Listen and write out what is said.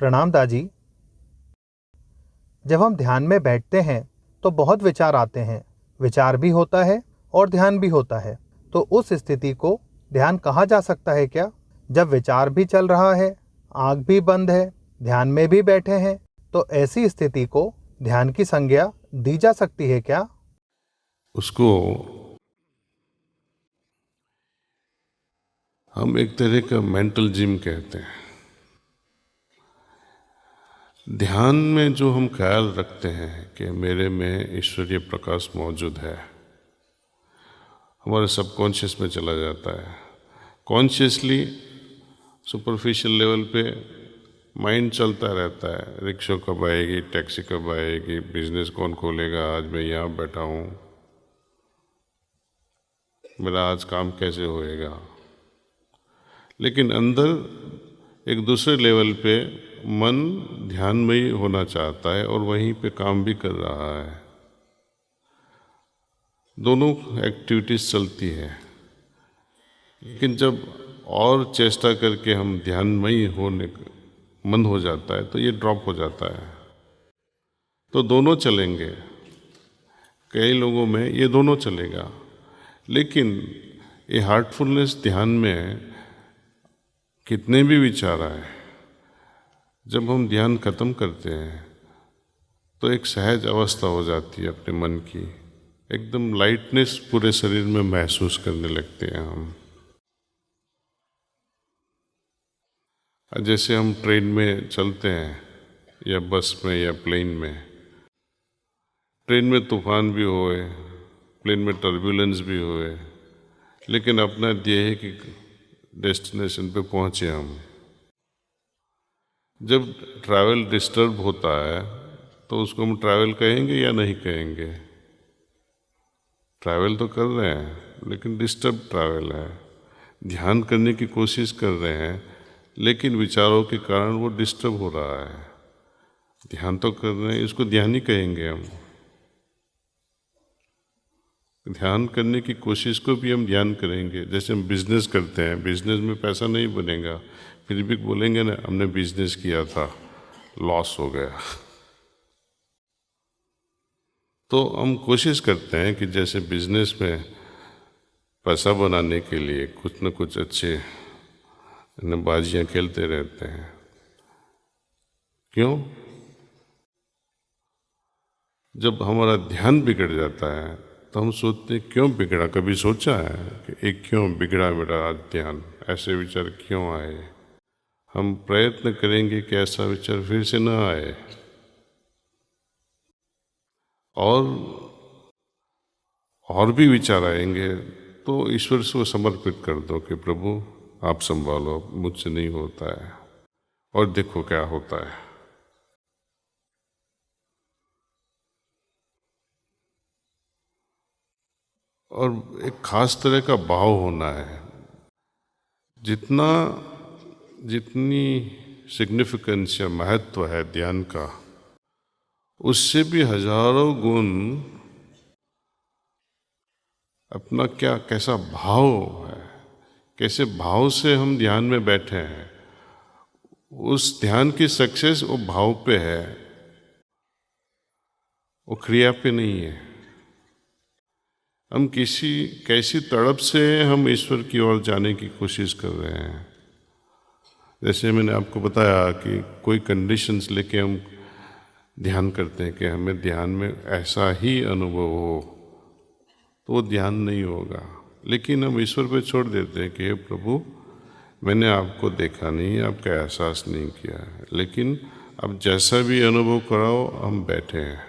प्रणाम दाजी। जब हम ध्यान में बैठते हैं तो बहुत विचार आते हैं। विचार भी होता है और ध्यान भी होता है। तो उस स्थिति को ध्यान कहा जा सकता है क्या? जब विचार भी चल रहा है, आंख भी बंद है, ध्यान में भी बैठे हैं, तो ऐसी स्थिति को ध्यान की संज्ञा दी जा सकती है क्या? उसको हम एक तरह का मेंटल जिम कहते हैं। ध्यान में जो हम ख्याल रखते हैं कि मेरे में ईश्वरीय प्रकाश मौजूद है, हमारे सबकॉन्शियस में चला जाता है। कॉन्शियसली सुपरफिशियल लेवल पे माइंड चलता रहता है, रिक्शा कब आएगी, टैक्सी कब आएगी, बिजनेस कौन खोलेगा, आज मैं यहाँ बैठा हूँ, मेरा आज काम कैसे होएगा। लेकिन अंदर एक दूसरे लेवल पे मन ध्यानमयी होना चाहता है और वहीं पे काम भी कर रहा है। दोनों एक्टिविटीज चलती है। लेकिन जब और चेष्टा करके हम ध्यानमयी होने मन हो जाता है तो ये ड्रॉप हो जाता है। तो दोनों चलेंगे। कई लोगों में ये दोनों चलेगा, लेकिन ये हार्टफुलनेस ध्यान में कितने भी विचार आए, जब हम ध्यान खत्म करते हैं तो एक सहज अवस्था हो जाती है अपने मन की। एकदम लाइटनेस पूरे शरीर में महसूस करने लगते हैं हम। जैसे हम ट्रेन में चलते हैं या बस में या प्लेन में। ट्रेन में तूफान भी होए, प्लेन में टर्बुलेंस भी होए, लेकिन अपना ध्येय की डेस्टिनेशन पे पहुँचे हम। जब ट्रैवल डिस्टर्ब होता है तो उसको हम ट्रैवल कहेंगे या नहीं कहेंगे? ट्रैवल तो कर रहे हैं, लेकिन डिस्टर्ब ट्रैवल है। ध्यान करने की कोशिश कर रहे हैं, लेकिन विचारों के कारण वो डिस्टर्ब हो रहा है। ध्यान तो कर रहे हैं, इसको ध्यान ही कहेंगे हम। ध्यान करने की कोशिश को भी हम ध्यान करेंगे। जैसे हम बिजनेस करते हैं, बिजनेस में पैसा नहीं बनेगा, फिर भी बोलेंगे ना हमने बिजनेस किया था, लॉस हो गया। तो हम कोशिश करते हैं कि जैसे बिजनेस में पैसा बनाने के लिए कुछ न कुछ अच्छे बाजियां खेलते रहते हैं। क्यों? जब हमारा ध्यान बिगड़ जाता है तो हम सोचते हैं क्यों बिगड़ा। कभी सोचा है कि एक क्यों बिगड़ा मेरा आज ध्यान, ऐसे विचार क्यों आए? हम प्रयत्न करेंगे कि ऐसा विचार फिर से न आए, और भी विचार आएंगे तो ईश्वर से वो समर्पित कर दो कि प्रभु आप संभालो, मुझसे नहीं होता है, और देखो क्या होता है। और एक खास तरह का भाव होना है। जितनी सिग्निफिकेंस या महत्व है ध्यान का, उससे भी हजारों गुण अपना कैसा भाव है, कैसे भाव से हम ध्यान में बैठे हैं। उस ध्यान की सक्सेस वो भाव पे है, वो क्रिया पे नहीं है। हम कैसी तड़प से हम ईश्वर की ओर जाने की कोशिश कर रहे हैं। जैसे मैंने आपको बताया कि कोई कंडीशंस लेके हम ध्यान करते हैं कि हमें ध्यान में ऐसा ही अनुभव हो, तो वो ध्यान नहीं होगा। लेकिन हम ईश्वर पे छोड़ देते हैं कि हे प्रभु, मैंने आपको देखा नहीं, आपका एहसास नहीं किया है, लेकिन अब जैसा भी अनुभव कराओ हम बैठे हैं।